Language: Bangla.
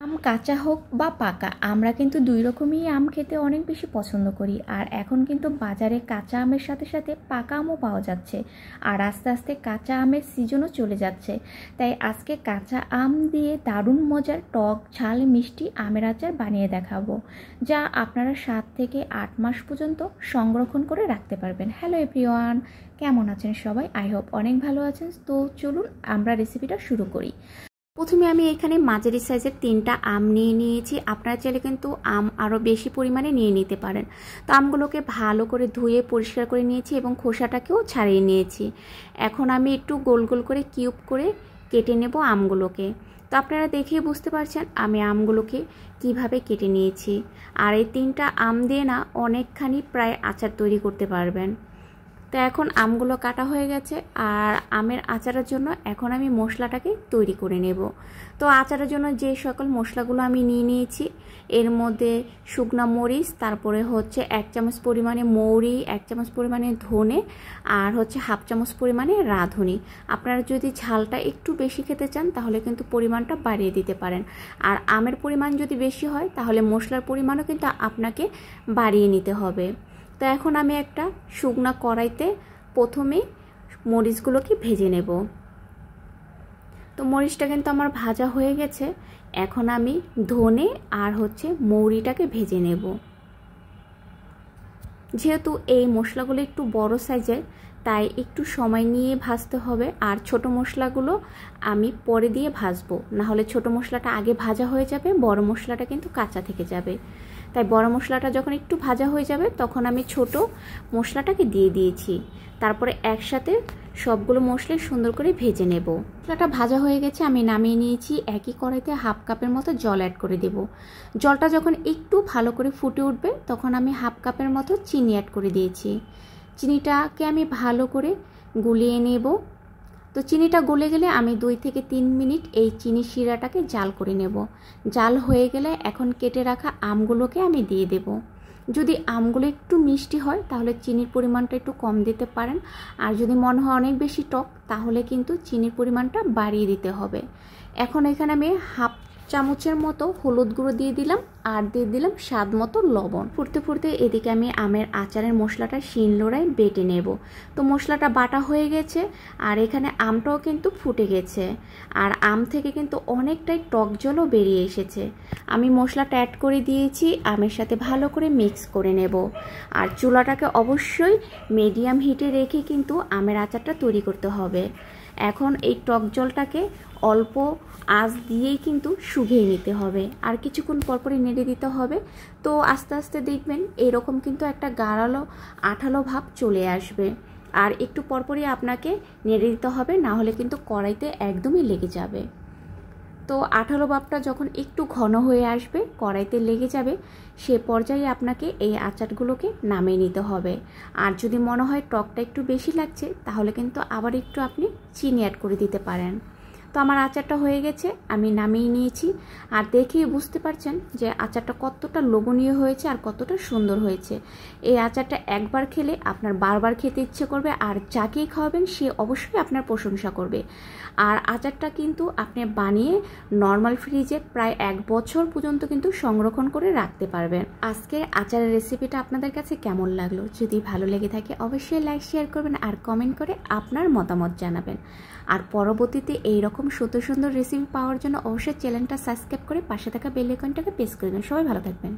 আম কাঁচা হোক বা পাকা, আমরা কিন্তু দুই রকমই আম খেতে অনেক বেশি পছন্দ করি। আর এখন কিন্তু বাজারে কাঁচা আমের সাথে সাথে পাকা আমও পাওয়া যাচ্ছে, আর আস্তে আস্তে কাঁচা আমের সিজনও চলে যাচ্ছে। তাই আজকে কাঁচা আম দিয়ে দারুণ মজার টক ঝাল মিষ্টি আমের আচার বানিয়ে দেখাবো, যা আপনারা 7 থেকে 8 মাস পর্যন্ত সংরক্ষণ করে রাখতে পারবেন। হ্যালো এভরিওয়ান, কেমন আছেন সবাই? আই হোপ অনেক ভালো আছেন। তো চলুন আমরা রেসিপিটা শুরু করি। প্রথমে আমি এখানে মাঝারি সাইজের 3টা আম নিয়ে নিয়েছি। আপনারা চাইলে কিন্তু আম আরও বেশি পরিমাণে নিয়ে নিতে পারেন। তো আমগুলোকে ভালো করে ধুয়ে পরিষ্কার করে নিয়েছি এবং খোসাটাকেও ছাড়িয়ে নিয়েছি। এখন আমি একটু গোল গোল করে কিউব করে কেটে নেব আমগুলোকে। তো আপনারা দেখেই বুঝতে পারছেন আমি আমগুলোকে কিভাবে কেটে নিয়েছি। আর এই 3টা আম দিয়ে না অনেকখানি প্রায় আচার তৈরি করতে পারবেন। তো এখন আমগুলো কাটা হয়ে গেছে, আর আমের আচারের জন্য এখন আমি মশলাটাকে তৈরি করে নেব। তো আচারের জন্য যে সকল মশলাগুলো আমি নিয়ে নিয়েছি, এর মধ্যে শুকনো মরিচ, তারপরে হচ্ছে 1 চামচ পরিমাণে মৌরি, 1 চামচ পরিমাণে ধনে, আর হচ্ছে 1/2 চামচ পরিমাণে রাঁধুনি। আপনারা যদি ঝালটা একটু বেশি খেতে চান তাহলে কিন্তু পরিমাণটা বাড়িয়ে দিতে পারেন। আর আমের পরিমাণ যদি বেশি হয় তাহলে মশলার পরিমাণও কিন্তু আপনাকে বাড়িয়ে নিতে হবে। তো এখন আমি একটা শুকনা কড়াইতে প্রথমে মরিচগুলোকে ভেজে নেব। তো মরিচটা কিন্তু আমার ভাজা হয়ে গেছে। এখন আমি ধনে আর হচ্ছে মৌরিটাকে ভেজে নেব। যেহেতু এই মশলাগুলো একটু বড় সাইজের, তাই একটু সময় নিয়ে ভাজতে হবে। আর ছোট মশলাগুলো আমি পরে দিয়ে ভাজবো, না হলে ছোট মশলাটা আগে ভাজা হয়ে যাবে, বড় মশলাটা কিন্তু কাঁচা থেকে যাবে। তাই বড় মশলাটা যখন একটু ভাজা হয়ে যাবে তখন আমি ছোট মশলাটাকে দিয়ে দিয়েছি। তারপরে একসাথে সবগুলো মশলা সুন্দর করে ভেজে নেব। মশলাটা ভাজা হয়ে গেছে, আমি নামিয়ে নিয়েছি। একই কড়াইতে 1/2 কাপের মতো জল অ্যাড করে দেব। জলটা যখন একটু ভালো করে ফুটে উঠবে তখন আমি 1/2 কাপের মতো চিনি অ্যাড করে দিয়েছি। চিনিটাকে আমি ভালো করে গুলিয়ে নেব। তো চিনিটা গলে গেলে আমি 2 থেকে 3 মিনিট এই চিনি শিরাটাকে জাল করে নেব। জাল হয়ে গেলে এখন কেটে রাখা আমগুলোকে আমি দিয়ে দেব। যদি আমগুলো একটু মিষ্টি হয় তাহলে চিনির পরিমাণটা একটু কম দিতে পারেন, আর যদি মনে হয় অনেক বেশি টক তাহলে কিন্তু চিনির পরিমাণটা বাড়িয়ে দিতে হবে। এখন এখানে আমি 1/2 চামচের মতো হলুদ গুঁড়ো দিয়ে দিলাম, আর দিয়ে দিলাম স্বাদ মতো লবণ। ফুটতে ফুটতে এদিকে আমি আমের আচারের মশলাটা শিলনোড়ায় বেটে নেব। তো মশলাটা বাটা হয়ে গেছে, আর এখানে আমটাও কিন্তু ফুটে গেছে, আর আম থেকে কিন্তু অনেকটাই টক জলও বেরিয়ে এসেছে। আমি মশলাটা অ্যাড করে দিয়েছি, আমের সাথে ভালো করে মিক্স করে নেব। আর চুলাটাকে অবশ্যই মিডিয়াম হিটে রেখে কিন্তু আমের আচারটা তৈরি করতে হবে। এখন এই টক জলটাকে অল্প আঁচ দিয়েই কিন্তু শুকিয়ে নিতে হবে, আর কিছুক্ষণ পরপরই নেড়ে দিতে হবে। তো আস্তে আস্তে দেখবেন এরকম কিন্তু একটা গাঢ় আঠালো ভাব চলে আসবে, আর একটু পরপরই আপনাকে নেড়ে দিতে হবে, না হলে কিন্তু কড়াইতে একদমই লেগে যাবে। তো আঠালো ভাবটা যখন একটু ঘন হয়ে আসবে, কড়াইতে লেগে যাবে, সে পর্যায়ে আপনাকে এই আচারগুলোকে নামিয়ে নিতে হবে। আর যদি মনে হয় টকটা একটু বেশি লাগছে তাহলে কিন্তু আবার একটু আপনি চিনি অ্যাড করে দিতে পারেন। তো আমার আচারটা হয়ে গেছে, আমি নামিয়ে নিয়েছি। আর দেখেই বুঝতে পারছেন যে আচারটা কতটা লোভনীয় হয়েছে আর কতটা সুন্দর হয়েছে। এই আচারটা একবার খেলে আপনার বারবার খেতে ইচ্ছে করবে, আর যাকেই খাওয়াবেন সে অবশ্যই আপনার প্রশংসা করবে। আর আচারটা কিন্তু আপনি বানিয়ে নর্মাল ফ্রিজে প্রায় 1 বছর পর্যন্ত কিন্তু সংরক্ষণ করে রাখতে পারবেন। আজকে আচারের রেসিপিটা আপনাদের কাছে কেমন লাগলো? যদি ভালো লেগে থাকে অবশ্যই লাইক শেয়ার করবেন, আর কমেন্ট করে আপনার মতামত জানাবেন। আর পরবর্তীতে এইরকম সুন্দর সুন্দর রেসিপি পাওয়ার জন্য অবশ্যই চ্যানেলটা সাবস্ক্রাইব করে পাশে থাকা বেল আইকনটাকে প্রেস করে দিন। সবাই ভালো থাকবেন।